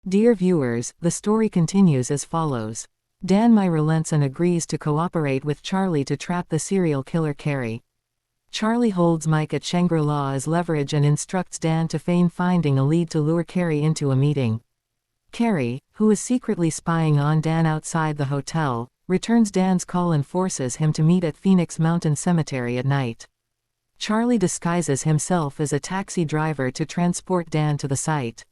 Dear viewers, the story continues as follows. Dan relents and agrees to cooperate with Charlie to trap the serial killer Cary. Charlie holds Mike at Shangri-La as leverage and instructs Dan to feign finding a lead to lure Cary into a meeting. Cary, who is secretly spying on Dan outside the hotel, returns Dan's call and forces him to meet at Phoenix Mountain Cemetery at night. Charlie disguises himself as a taxi driver to transport Dan to the site.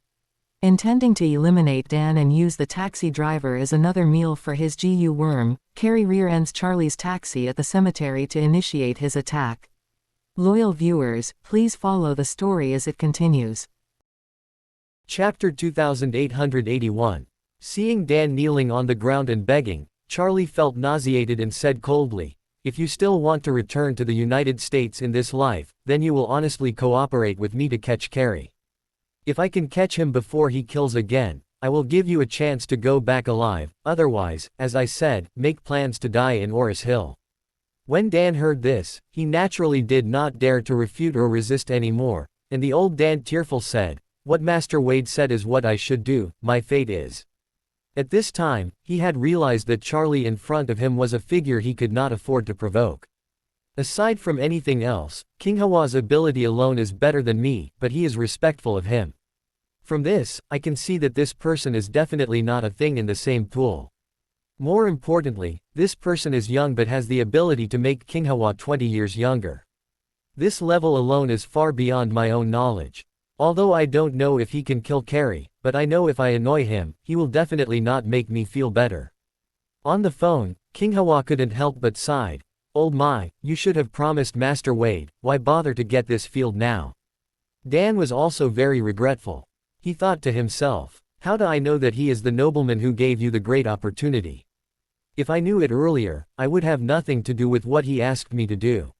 Intending to eliminate Dan and use the taxi driver as another meal for his Zhiyu worm, Cary rear-ends Charlie's taxi at the cemetery to initiate his attack. Loyal viewers, please follow the story as it continues. Chapter 2881. Seeing Dan kneeling on the ground and begging, Charlie felt nauseated and said coldly, "If you still want to return to the United States in this life, then you will honestly cooperate with me to catch Cary. If I can catch him before he kills again, I will give you a chance to go back alive, otherwise, as I said, make plans to die in Aurous Hill." When Dan heard this, he naturally did not dare to refute or resist anymore, and the old Dan tearful said, "What Master Wade said is what I should do, my fate is." At this time, he had realized that Charlie in front of him was a figure he could not afford to provoke. Aside from anything else, King Hawa's ability alone is better than me, but he is respectful of him. From this, I can see that this person is definitely not a thing in the same pool. More importantly, this person is young but has the ability to make King Hawa 20 years younger. This level alone is far beyond my own knowledge. Although I don't know if he can kill Cary, but I know if I annoy him, he will definitely not make me feel better. On the phone, King Hawa couldn't help but sighed. "Oh my, you should have promised Master Wade, why bother to get this field now?" Dan was also very regretful. He thought to himself, "How do I know that he is the nobleman who gave you the great opportunity? If I knew it earlier, I would have nothing to do with what he asked me to do.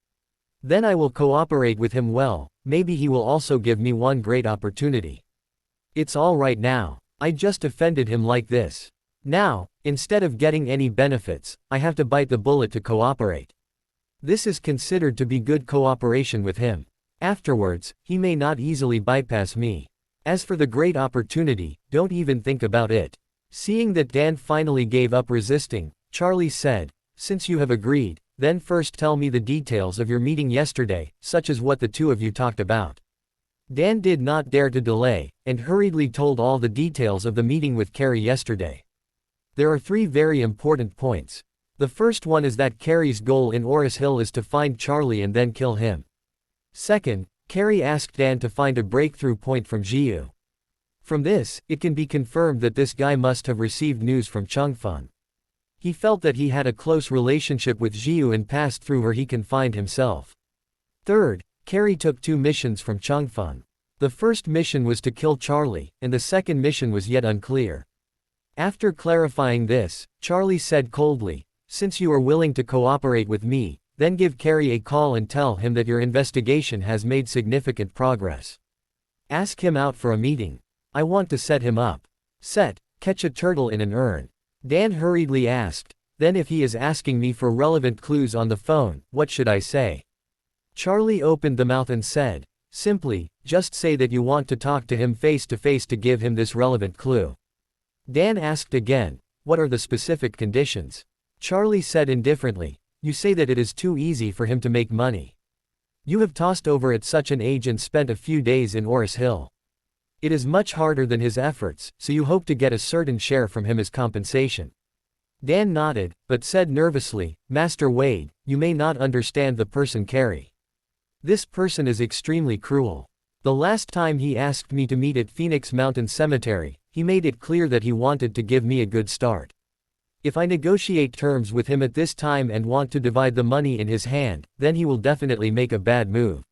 Then I will cooperate with him well, maybe he will also give me one great opportunity. It's all right now, I just offended him like this. Now, instead of getting any benefits, I have to bite the bullet to cooperate. This is considered to be good cooperation with him. Afterwards, he may not easily bypass me. As for the great opportunity, don't even think about it." Seeing that Dan finally gave up resisting, Charlie said, "Since you have agreed, then first tell me the details of your meeting yesterday, such as what the two of you talked about." Dan did not dare to delay, and hurriedly told all the details of the meeting with Cary yesterday. There are three very important points. The first one is that Cary's goal in Aurous Hill is to find Charlie and then kill him. Second, Cary asked Dan to find a breakthrough point from Zhiyu. From this, it can be confirmed that this guy must have received news from Chengfeng. He felt that he had a close relationship with Zhiyu and passed through where he can find himself. Third, Cary took two missions from Chengfeng. The first mission was to kill Charlie, and the second mission was yet unclear. After clarifying this, Charlie said coldly, "Since you are willing to cooperate with me, then give Cary a call and tell him that your investigation has made significant progress. Ask him out for a meeting. I want to set him up." Catch a turtle in an urn. Dan hurriedly asked, "Then if he is asking me for relevant clues on the phone, what should I say?" Charlie opened the mouth and said, "Simply, just say that you want to talk to him face to face to give him this relevant clue." Dan asked again, "What are the specific conditions?" Charlie said indifferently, "You say that it is too easy for him to make money. You have tossed over at such an age and spent a few days in Aurous Hill. It is much harder than his efforts, so you hope to get a certain share from him as compensation." Dan nodded, but said nervously, "Master Wade, you may not understand the person Cary. This person is extremely cruel. The last time he asked me to meet at Phoenix Mountain Cemetery, he made it clear that he wanted to give me a good start. If I negotiate terms with him at this time and want to divide the money in his hand, then he will definitely make a bad move."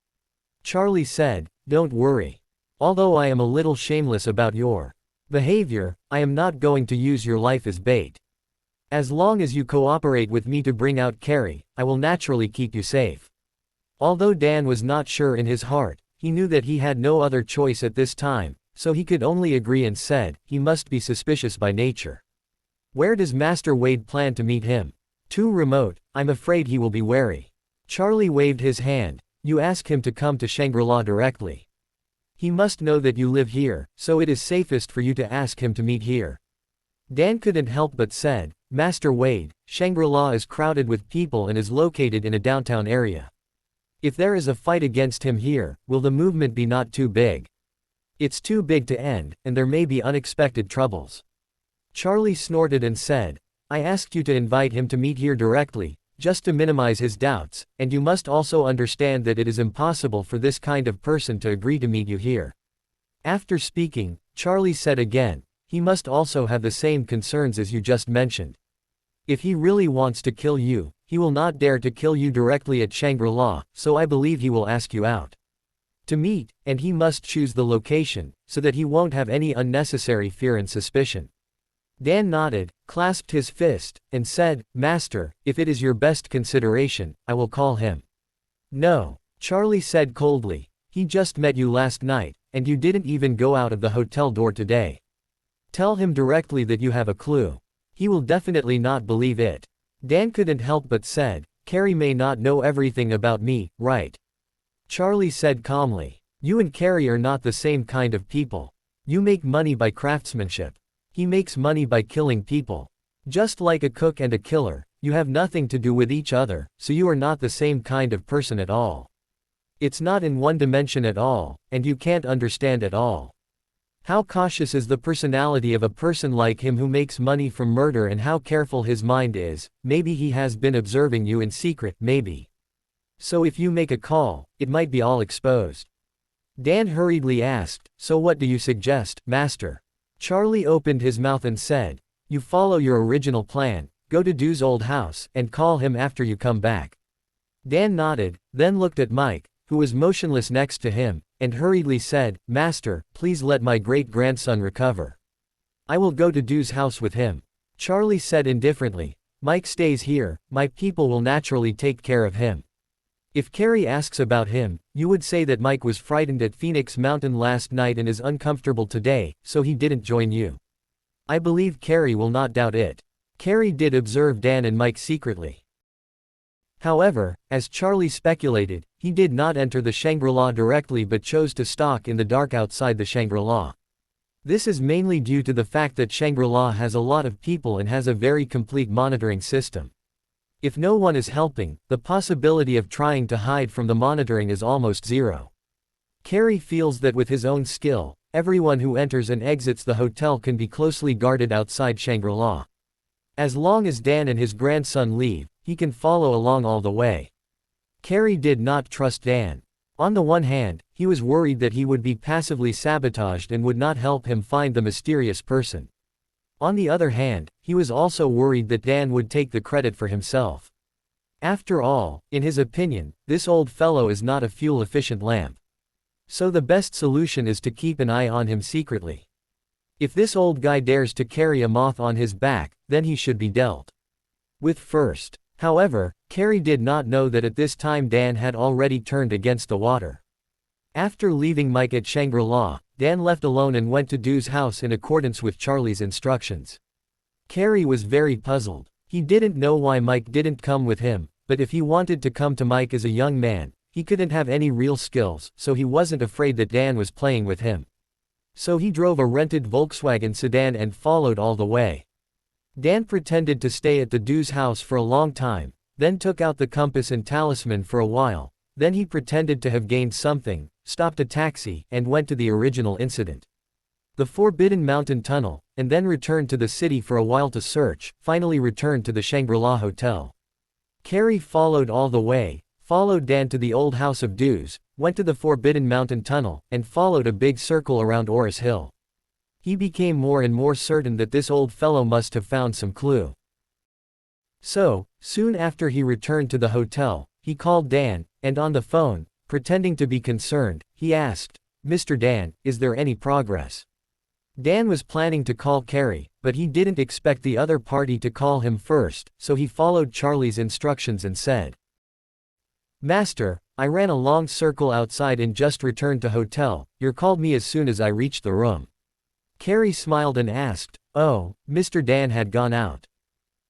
Charlie said, "Don't worry. Although I am a little shameless about your behavior, I am not going to use your life as bait. As long as you cooperate with me to bring out Cary, I will naturally keep you safe." Although Dan was not sure in his heart, he knew that he had no other choice at this time, so he could only agree and said, he must be suspicious by nature. "Where does Master Wade plan to meet him?" "Too remote, I'm afraid he will be wary." Charlie waved his hand, "You ask him to come to Shangri-La directly. He must know that you live here, so it is safest for you to ask him to meet here. Dan couldn't help but said, Master Wade, Shangri-La is crowded with people and is located in a downtown area. If there is a fight against him here, will the movement be not too big? It's too big to end, and there may be unexpected troubles. Charlie snorted and said, I asked you to invite him to meet here directly, just to minimize his doubts, and you must also understand that it is impossible for this kind of person to agree to meet you here. After speaking, Charlie said again, he must also have the same concerns as you just mentioned. If he really wants to kill you, he will not dare to kill you directly at Shangri-La, so I believe he will ask you out to meet, and he must choose the location, so that he won't have any unnecessary fear and suspicion. Dan nodded, clasped his fist, and said, Master, if it is your best consideration, I will call him. No, Charlie said coldly, he just met you last night, and you didn't even go out of the hotel door today. Tell him directly that you have a clue. He will definitely not believe it. Dan couldn't help but said, Cary may not know everything about me, right? Charlie said calmly, you and Cary are not the same kind of people. You make money by craftsmanship. He makes money by killing people. Just like a cook and a killer, you have nothing to do with each other, so you are not the same kind of person at all. It's not in one dimension at all, and you can't understand at all. How cautious is the personality of a person like him who makes money from murder, and how careful his mind is. Maybe he has been observing you in secret, maybe. So if you make a call, it might be all exposed. Dan hurriedly asked, so what do you suggest, Master? Charlie opened his mouth and said, you follow your original plan, go to Du's old house, and call him after you come back. Dan nodded, then looked at Mike, who was motionless next to him, and hurriedly said, Master, please let my great-grandson recover. I will go to Du's house with him. Charlie said indifferently, Mike stays here, my people will naturally take care of him. If Cary asks about him, you would say that Mike was frightened at Phoenix Mountain last night and is uncomfortable today, so he didn't join you. I believe Cary will not doubt it. Cary did observe Dan and Mike secretly. However, as Charlie speculated, he did not enter the Shangri-La directly but chose to stalk in the dark outside the Shangri-La. This is mainly due to the fact that Shangri-La has a lot of people and has a very complete monitoring system. If no one is helping, the possibility of trying to hide from the monitoring is almost zero. Cary feels that with his own skill, everyone who enters and exits the hotel can be closely guarded outside Shangri-La. As long as Dan and his grandson leave, he can follow along all the way. Cary did not trust Dan. On the one hand, he was worried that he would be passively sabotaged and would not help him find the mysterious person. On the other hand, he was also worried that Dan would take the credit for himself. After all, in his opinion, this old fellow is not a fuel-efficient lamp. So the best solution is to keep an eye on him secretly. If this old guy dares to carry a moth on his back, then he should be dealt with first. However, Cary did not know that at this time Dan had already turned against the water. After leaving Mike at Shangri-La, Dan left alone and went to Du's house in accordance with Charlie's instructions. Cary was very puzzled. He didn't know why Mike didn't come with him, but if he wanted to come to Mike as a young man, he couldn't have any real skills, so he wasn't afraid that Dan was playing with him. So he drove a rented Volkswagen sedan and followed all the way. Dan pretended to stay at the Du's house for a long time, then took out the compass and talisman for a while, then he pretended to have gained something, stopped a taxi, and went to the original incident, the Forbidden Mountain Tunnel, and then returned to the city for a while to search, finally returned to the Shangri-La Hotel. Cary followed all the way, followed Dan to the old house of Du's, went to the Forbidden Mountain Tunnel, and followed a big circle around Aurous Hill. He became more and more certain that this old fellow must have found some clue. So, soon after he returned to the hotel, he called Dan, and on the phone, pretending to be concerned, he asked, Mr. Dan, is there any progress? Dan was planning to call Cary, but he didn't expect the other party to call him first, so he followed Charlie's instructions and said, Master, I ran a long circle outside and just returned to hotel. You called me as soon as I reached the room. Cary smiled and asked, oh, Mr. Dan had gone out.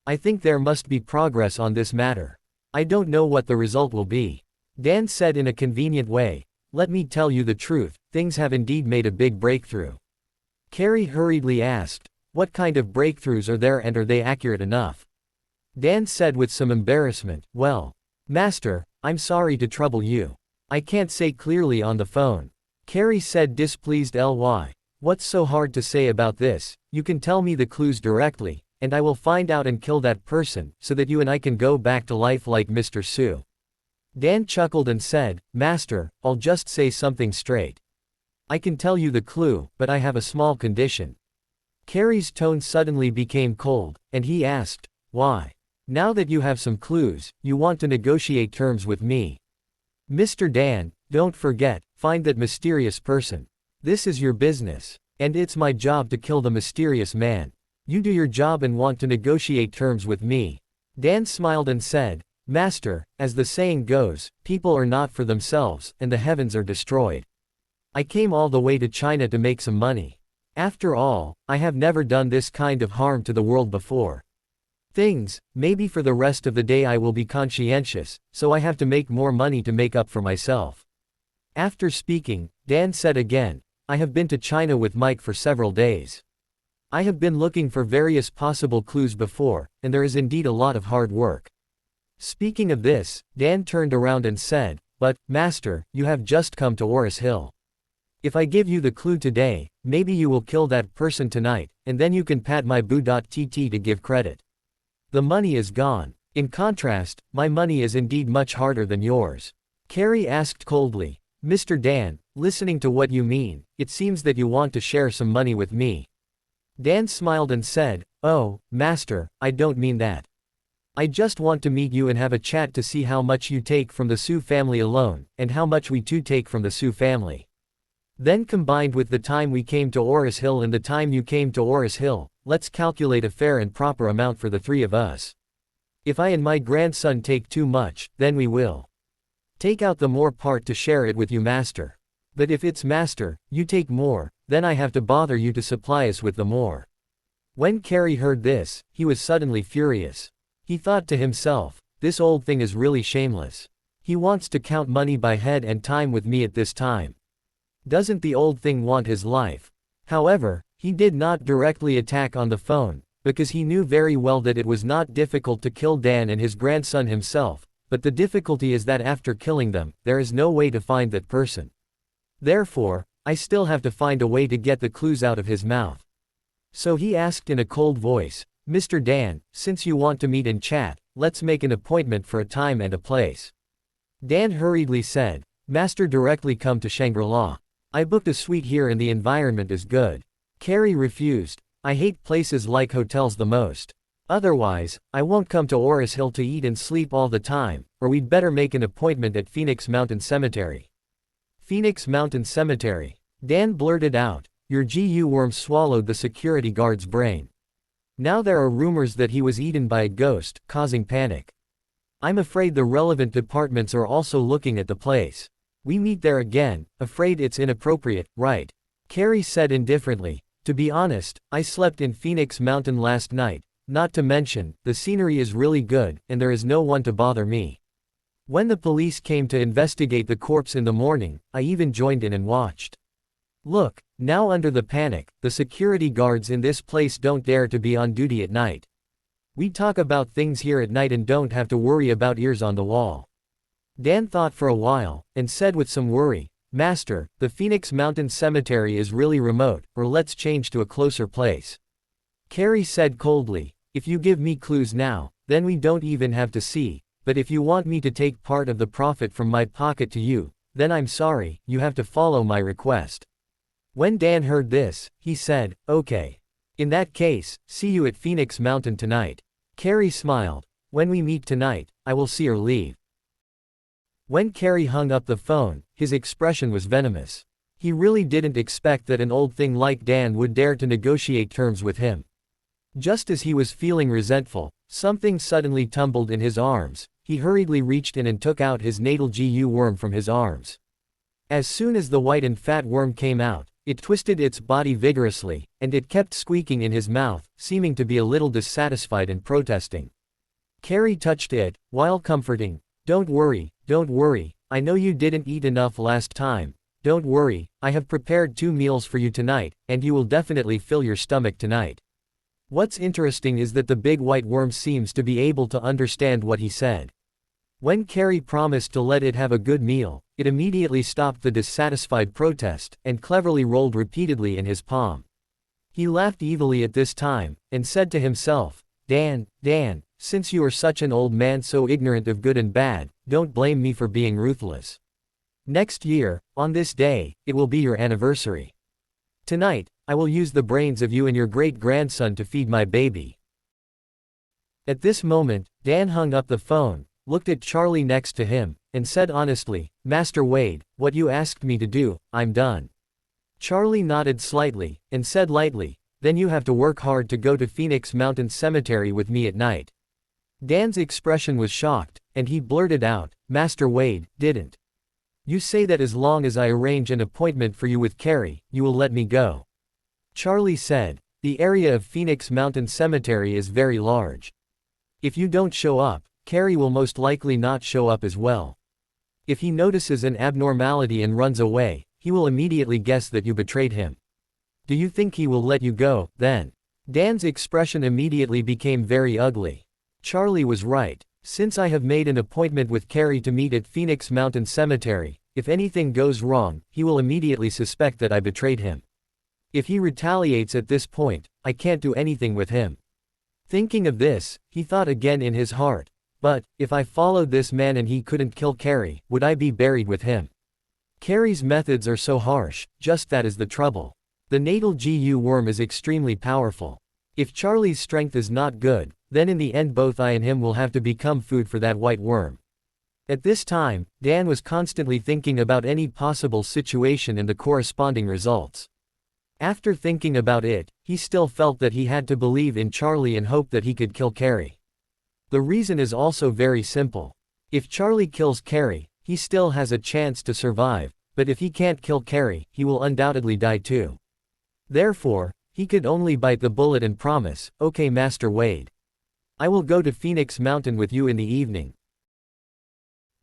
I think there must be progress on this matter. I don't know what the result will be. Dan said in a convenient way, let me tell you the truth, things have indeed made a big breakthrough. Cary hurriedly asked, what kind of breakthroughs are there and are they accurate enough? Dan said with some embarrassment, well, Master, I'm sorry to trouble you. I can't say clearly on the phone. Cary said displeased. What's so hard to say about this? You can tell me the clues directly, and I will find out and kill that person, so that you and I can go back to life like Mr. Su. Dan chuckled and said, Master, I'll just say something straight. I can tell you the clue, but I have a small condition. Cary's tone suddenly became cold, and he asked, why? Now that you have some clues, you want to negotiate terms with me. Mr. Dan, don't forget, find that mysterious person. This is your business, and it's my job to kill the mysterious man. You do your job and want to negotiate terms with me. Dan smiled and said, Master, as the saying goes, people are not for themselves, and the heavens are destroyed. I came all the way to China to make some money. After all, I have never done this kind of harm to the world before. Maybe for the rest of the day I will be conscientious, so I have to make more money to make up for myself. After speaking, Dan said again, I have been to China with Mike for several days. I have been looking for various possible clues before, and there is indeed a lot of hard work. Speaking of this, Dan turned around and said, but, Master, you have just come to Aurous Hill. If I give you the clue today, maybe you will kill that person tonight, and then you can pat my boo.tt to give credit. The money is gone. In contrast, my money is indeed much harder than yours. Cary asked coldly, Mr. Dan, listening to what you mean, it seems that you want to share some money with me. Dan smiled and said, oh, Master, I don't mean that. I just want to meet you and have a chat to see how much you take from the Su family alone, and how much we too take from the Su family. Then combined with the time we came to Aurous Hill and the time you came to Aurous Hill, let's calculate a fair and proper amount for the three of us. If I and my grandson take too much, then we will take out the more part to share it with you, Master. But if it's Master, you take more, then I have to bother you to supply us with the more. When Cary heard this, he was suddenly furious. He thought to himself, this old thing is really shameless. He wants to count money by head and time with me at this time. Doesn't the old thing want his life? However, he did not directly attack on the phone, because he knew very well that it was not difficult to kill Dan and his grandson himself, but the difficulty is that after killing them, there is no way to find that person. Therefore, I still have to find a way to get the clues out of his mouth. So he asked in a cold voice, Mr. Dan, since you want to meet and chat, let's make an appointment for a time and a place. Dan hurriedly said, Master, directly come to Shangri-La. I booked a suite here and the environment is good. Cary refused. I hate places like hotels the most. Otherwise, I won't come to Aurous Hill to eat and sleep all the time, or we'd better make an appointment at Phoenix Mountain Cemetery. Phoenix Mountain Cemetery. Dan blurted out. Your Zhiyu worm swallowed the security guard's brain. Now there are rumors that he was eaten by a ghost, causing panic. I'm afraid the relevant departments are also looking at the place. We meet there again, afraid it's inappropriate, right? Cary said indifferently, to be honest, I slept in Phoenix Mountain last night, not to mention, the scenery is really good, and there is no one to bother me. When the police came to investigate the corpse in the morning, I even joined in and watched. Look, now under the panic, the security guards in this place don't dare to be on duty at night. We talk about things here at night and don't have to worry about ears on the wall. Dan thought for a while, and said with some worry, Master, the Phoenix Mountain Cemetery is really remote, or let's change to a closer place. Cary said coldly, if you give me clues now, then we don't even have to see, but if you want me to take part of the profit from my pocket to you, then I'm sorry, you have to follow my request. When Dan heard this, he said, okay. In that case, see you at Phoenix Mountain tonight. Cary smiled. When we meet tonight, I will see or leave. When Cary hung up the phone, his expression was venomous. He really didn't expect that an old thing like Dan would dare to negotiate terms with him. Just as he was feeling resentful, something suddenly tumbled in his arms. He hurriedly reached in and took out his natal Zhiyu worm from his arms. As soon as the white and fat worm came out, it twisted its body vigorously, and it kept squeaking in his mouth, seeming to be a little dissatisfied and protesting. Cary touched it, while comforting, don't worry, I know you didn't eat enough last time. Don't worry, I have prepared 2 meals for you tonight, and you will definitely fill your stomach tonight. What's interesting is that the big white worm seems to be able to understand what he said. When Cary promised to let it have a good meal, it immediately stopped the dissatisfied protest, and cleverly rolled repeatedly in his palm. He laughed evilly at this time, and said to himself, Dan, since you are such an old man so ignorant of good and bad, don't blame me for being ruthless. Next year, on this day, it will be your anniversary. Tonight, I will use the brains of you and your great-grandson to feed my baby. At this moment, Dan hung up the phone, looked at Charlie next to him, and said honestly, Master Wade, what you asked me to do, I'm done. Charlie nodded slightly, and said lightly, then you have to work hard to go to Phoenix Mountain Cemetery with me at night. Dan's expression was shocked, and he blurted out, Master Wade, didn't you say that as long as I arrange an appointment for you with Cary, you will let me go? Charlie said, the area of Phoenix Mountain Cemetery is very large. If you don't show up, Cary will most likely not show up as well. If he notices an abnormality and runs away, he will immediately guess that you betrayed him. Do you think he will let you go, then? Dan's expression immediately became very ugly. Charlie was right. Since I have made an appointment with Cary to meet at Phoenix Mountain Cemetery, if anything goes wrong, he will immediately suspect that I betrayed him. If he retaliates at this point, I can't do anything with him. Thinking of this, he thought again in his heart, but, if I followed this man and he couldn't kill Cary, would I be buried with him? Cary's methods are so harsh, just that is the trouble. The natal Zhiyu worm is extremely powerful. If Charlie's strength is not good, then in the end both I and him will have to become food for that white worm. At this time, Dan was constantly thinking about any possible situation and the corresponding results. After thinking about it, he still felt that he had to believe in Charlie and hope that he could kill Cary. The reason is also very simple. If Charlie kills Cary, he still has a chance to survive, but if he can't kill Cary, he will undoubtedly die too. Therefore, he could only bite the bullet and promise, okay Master Wade. I will go to Phoenix Mountain with you in the evening.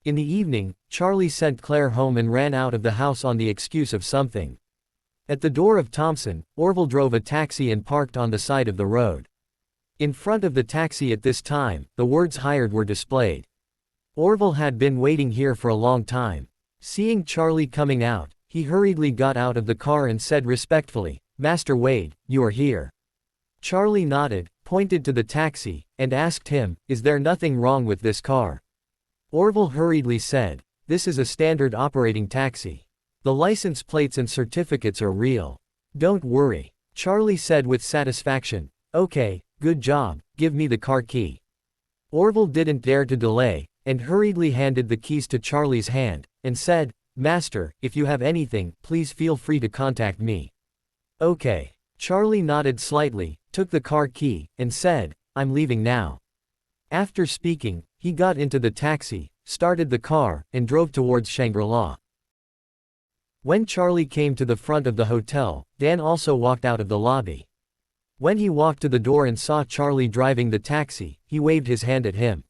In the evening, Charlie sent Claire home and ran out of the house on the excuse of something. At the door of Thompson, Orville drove a taxi and parked on the side of the road. In front of the taxi at this time, the words hired were displayed. Orville had been waiting here for a long time. Seeing Charlie coming out, he hurriedly got out of the car and said respectfully, Master Wade, you are here. Charlie nodded, pointed to the taxi, and asked him, is there nothing wrong with this car? Orville hurriedly said, this is a standard operating taxi. The license plates and certificates are real. Don't worry. Charlie said with satisfaction, okay, good job, give me the car key. Orville didn't dare to delay, and hurriedly handed the keys to Charlie's hand, and said, Master, if you have anything, please feel free to contact me. Okay. Charlie nodded slightly, took the car key, and said, I'm leaving now. After speaking, he got into the taxi, started the car, and drove towards Shangri-La. When Charlie came to the front of the hotel, Dan also walked out of the lobby. When he walked to the door and saw Charlie driving the taxi, he waved his hand at him.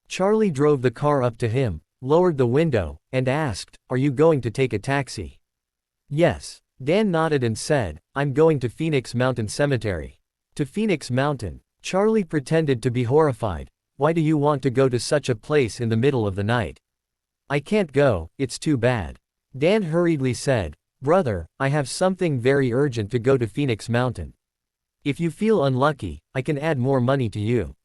Charlie drove the car up to him, lowered the window, and asked, are you going to take a taxi? Yes. Dan nodded and said, I'm going to Phoenix Mountain Cemetery. To Phoenix Mountain. Charlie pretended to be horrified. Why do you want to go to such a place in the middle of the night? I can't go, it's too bad. Dan hurriedly said, brother, I have something very urgent to go to Phoenix Mountain. If you feel unlucky, I can add more money to you.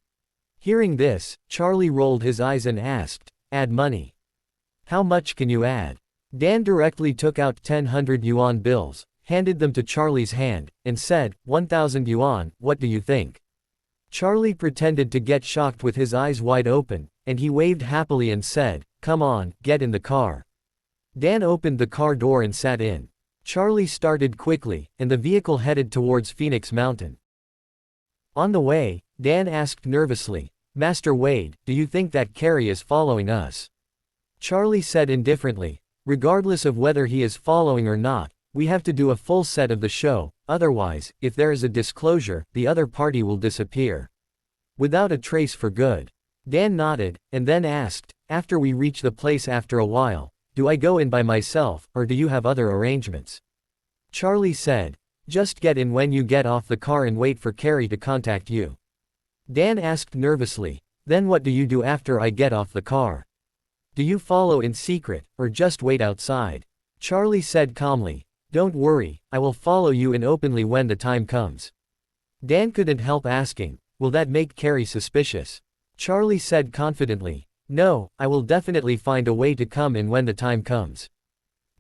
Hearing this, Charlie rolled his eyes and asked, add money? How much can you add? Dan directly took out 1,000 yuan bills, handed them to Charlie's hand, and said, 1,000 yuan, what do you think? Charlie pretended to get shocked with his eyes wide open, and he waved happily and said, come on, get in the car. Dan opened the car door and sat in. Charlie started quickly, and the vehicle headed towards Phoenix Mountain. On the way, Dan asked nervously, Master Wade, do you think that Cary is following us? Charlie said indifferently, regardless of whether he is following or not, we have to do a full set of the show, otherwise, if there is a disclosure, the other party will disappear. Without a trace for good. Dan nodded, and then asked, After we reach the place after a while, do I go in by myself, or do you have other arrangements? Charlie said. Just get in when you get off the car and wait for Cary to contact you. Dan asked nervously, then what do you do after I get off the car? Do you follow in secret, or just wait outside? Charlie said calmly, don't worry, I will follow you in openly when the time comes. Dan couldn't help asking, will that make Cary suspicious? Charlie said confidently, no, I will definitely find a way to come in when the time comes.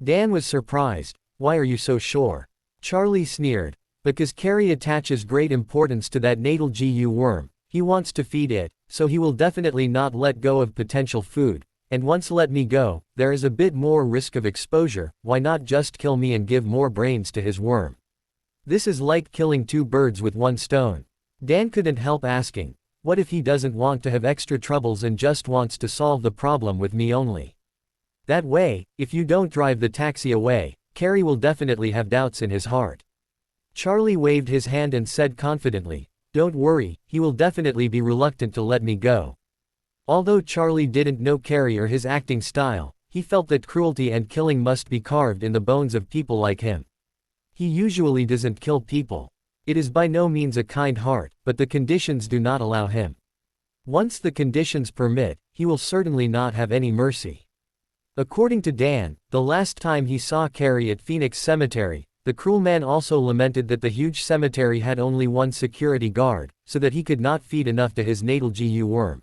Dan was surprised, why are you so sure? Charlie sneered, because Cary attaches great importance to that natal Zhiyu worm, he wants to feed it, so he will definitely not let go of potential food, and once let me go, there is a bit more risk of exposure, why not just kill me and give more brains to his worm? This is like killing two birds with one stone. Dan couldn't help asking, what if he doesn't want to have extra troubles and just wants to solve the problem with me only? That way, if you don't drive the taxi away, Cary will definitely have doubts in his heart. Charlie waved his hand and said confidently, don't worry, he will definitely be reluctant to let me go. Although Charlie didn't know Cary or his acting style, he felt that cruelty and killing must be carved in the bones of people like him. He usually doesn't kill people. It is by no means a kind heart, but the conditions do not allow him. Once the conditions permit, he will certainly not have any mercy. According to Dan, the last time he saw Cary at Phoenix Cemetery, the cruel man also lamented that the huge cemetery had only one security guard, so that he could not feed enough to his natal Zhiyu worm.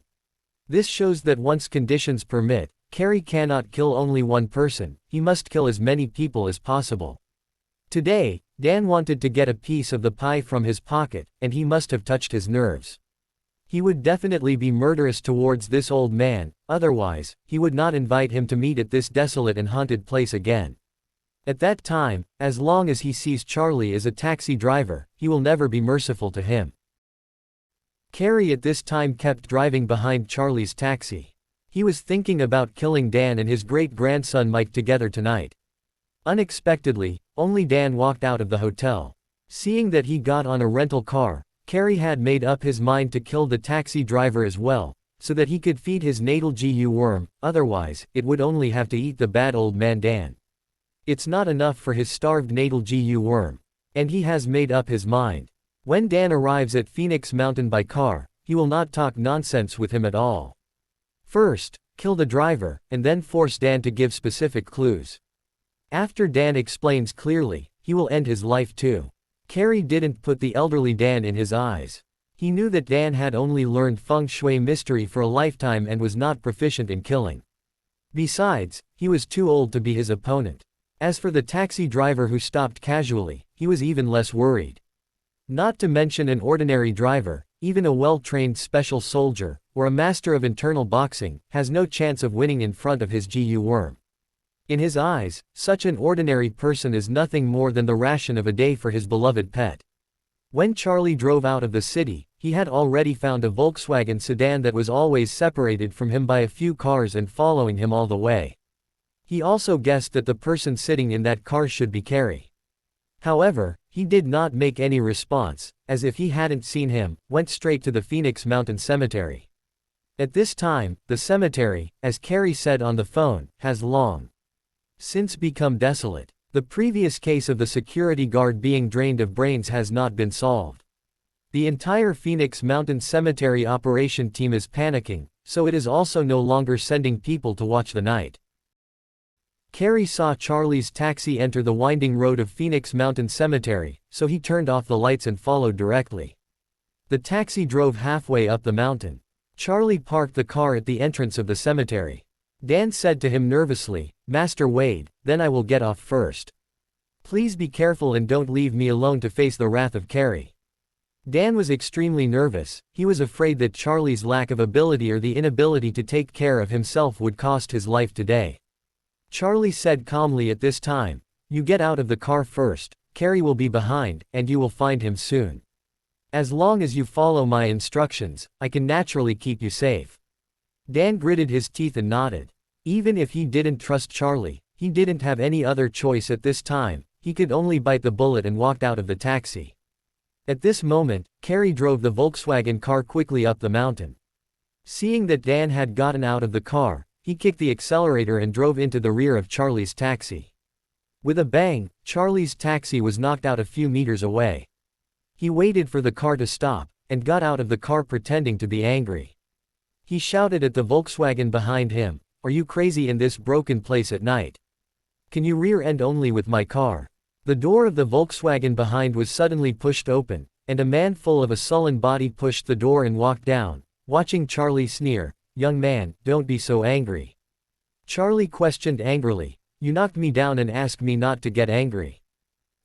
This shows that once conditions permit, Cary cannot kill only one person, he must kill as many people as possible. Today, Dan wanted to get a piece of the pie from his pocket, and he must have touched his nerves. He would definitely be murderous towards this old man, otherwise, he would not invite him to meet at this desolate and haunted place again. At that time, as long as he sees Charlie as a taxi driver, he will never be merciful to him. Cary at this time kept driving behind Charlie's taxi. He was thinking about killing Dan and his great-grandson Mike together tonight. Unexpectedly, only Dan walked out of the hotel. Seeing that he got on a rental car, Cary had made up his mind to kill the taxi driver as well, so that he could feed his natal Zhiyu worm, otherwise, it would only have to eat the bad old man Dan. It's not enough for his starved natal Zhiyu worm. And he has made up his mind. When Dan arrives at Phoenix Mountain by car, he will not talk nonsense with him at all. First, kill the driver, and then force Dan to give specific clues. After Dan explains clearly, he will end his life too. Cary didn't put the elderly Dan in his eyes. He knew that Dan had only learned feng shui mystery for a lifetime and was not proficient in killing. Besides, he was too old to be his opponent. As for the taxi driver who stopped casually, he was even less worried. Not to mention an ordinary driver, even a well-trained special soldier, or a master of internal boxing, has no chance of winning in front of his Zhiyu worm. In his eyes, such an ordinary person is nothing more than the ration of a day for his beloved pet. When Charlie drove out of the city, he had already found a Volkswagen sedan that was always separated from him by a few cars and following him all the way. He also guessed that the person sitting in that car should be Cary. However, he did not make any response, as if he hadn't seen him, went straight to the Phoenix Mountain Cemetery. At this time, the cemetery, as Cary said on the phone, has long since become desolate. The previous case of the security guard being drained of brains has not been solved. The entire Phoenix Mountain Cemetery operation team is panicking, so it is also no longer sending people to watch the night. Cary saw Charlie's taxi enter the winding road of Phoenix Mountain Cemetery, so he turned off the lights and followed directly. The taxi drove halfway up the mountain. Charlie parked the car at the entrance of the cemetery. Dan said to him nervously, "Master Wade, then I will get off first. Please be careful and don't leave me alone to face the wrath of Cary." Dan was extremely nervous. He was afraid that Charlie's lack of ability or the inability to take care of himself would cost his life today. Charlie said calmly at this time, "You get out of the car first, Cary will be behind, and you will find him soon. As long as you follow my instructions, I can naturally keep you safe." Dan gritted his teeth and nodded. Even if he didn't trust Charlie, he didn't have any other choice at this time, he could only bite the bullet and walked out of the taxi. At this moment, Cary drove the Volkswagen car quickly up the mountain. Seeing that Dan had gotten out of the car, He kicked the accelerator and drove into the rear of Charlie's taxi. With a bang, Charlie's taxi was knocked out a few meters away. He waited for the car to stop, and got out of the car pretending to be angry. He shouted at the Volkswagen behind him, "Are you crazy in this broken place at night? Can you rear end only with my car?" The door of the Volkswagen behind was suddenly pushed open, and a man full of a sullen body pushed the door and walked down, watching Charlie sneer, "Young man, don't be so angry." Charlie questioned angrily, "You knocked me down and asked me not to get angry."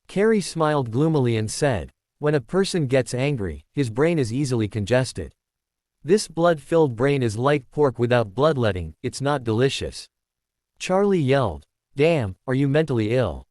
Cary smiled gloomily and said, "When a person gets angry, his brain is easily congested. This blood-filled brain is like pork without bloodletting, it's not delicious." Charlie yelled, "Damn, are you mentally ill?